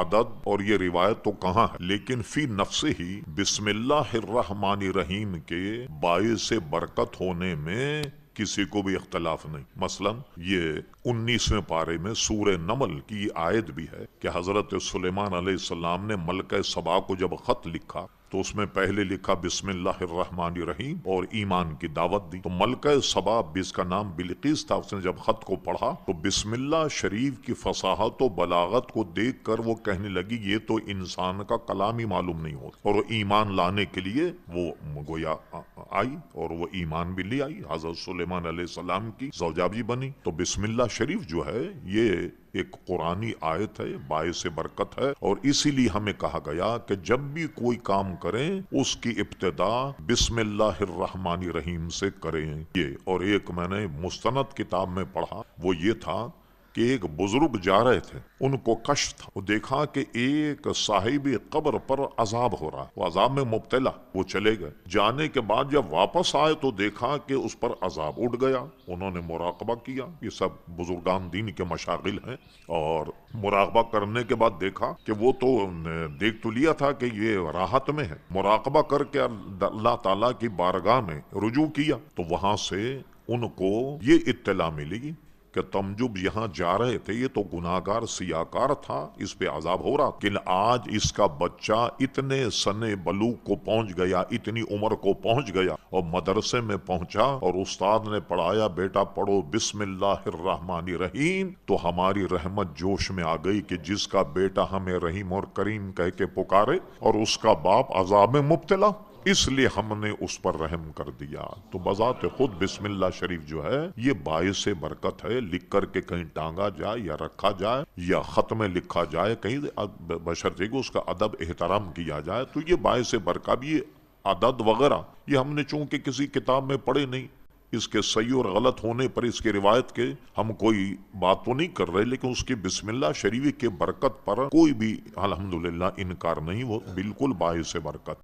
عدد اور یہ روایت تو کہاں ہے، لیکن فی نفس ہی بسم اللہ الرحمن الرحیم کے باعث برکت ہونے میں کسی کو بھی اختلاف نہیں۔ مثلا یہ 19ویں پارے میں سورہ نمل کی آیت بھی ہے کہ حضرت سلیمان علیہ السلام نے ملکہ سبا کو جب خط لکھا تو اس میں پہلے لکھا بسم اللہ الرحمن الرحیم اور ایمان کی دعوت دی۔ تو ملکہ سبا جس کا نام بلقیس تھا، اس نے جب خط کو پڑھا تو بسم اللہ شریف کی فصاحت و بلاغت کو دیکھ کر وہ کہنے لگی یہ تو انسان کا کلام ہی معلوم نہیں ہوتا، اور وہ ایمان لانے کے لیے وہ گویا آئی اور وہ ایمان بھی لے آئی، حضرت سلیمان علیہ السلام کی زوجہ بھی بنی۔ تو بسم اللہ شریف جو ہے یہ ایک قرآنی آیت ہے، باعث برکت ہے، اور اسی لیے ہمیں کہا گیا کہ جب بھی کوئی کام کریں اس کی ابتدا بسم اللہ الرحمن الرحیم سے کریں۔ یہ اور ایک میں نے مستند کتاب میں پڑھا، وہ یہ تھا کہ ایک بزرگ جا رہے تھے، ان کو کشف تھا، وہ دیکھا کہ ایک صاحب قبر پر عذاب ہو رہا، وہ عذاب میں مبتلا، وہ چلے گئے، جانے کے بعد جب واپس آئے تو دیکھا کہ اس پر عذاب اٹھ گیا۔ انہوں نے مراقبہ کیا، یہ سب بزرگان دین کے مشاغل ہیں، اور مراقبہ کرنے کے بعد دیکھا کہ وہ تو دیکھ تو لیا تھا کہ یہ راحت میں ہے، مراقبہ کر کے اللہ تعالیٰ کی بارگاہ میں رجوع کیا تو وہاں سے ان کو یہ اطلاع ملی کہ تم جب یہاں جا رہے تھے یہ تو گناہگار سیاکار تھا، اس پہ عذاب ہو رہا، کہ آج اس کا بچہ اتنے سنے بلوغ کو پہنچ گیا، اتنی عمر کو پہنچ گیا، اور مدرسے میں پہنچا اور استاد نے پڑھایا بیٹا پڑھو بسم اللہ الرحمن الرحیم، تو ہماری رحمت جوش میں آ گئی کہ جس کا بیٹا ہمیں رحیم اور کریم کہہ کے پکارے اور اس کا باپ عذاب میں مبتلا، اس لیے ہم نے اس پر رحم کر دیا۔ تو بذات خود بسم اللہ شریف جو ہے یہ باعث برکت ہے، لکھ کر کے کہیں ٹانگا جائے یا رکھا جائے یا خط میں لکھا جائے، کہیں بشرطے کہ اس کا ادب احترام کیا جائے، تو یہ باعث برکت بھی عدد وغیرہ یہ ہم نے چونکہ کسی کتاب میں پڑھے نہیں، اس کے صحیح اور غلط ہونے پر اس کی روایت کے ہم کوئی بات تو نہیں کر رہے، لیکن اس کی بسم اللہ شریف کے برکت پر کوئی بھی الحمدللہ انکار نہیں، وہ بالکل باعث برکت۔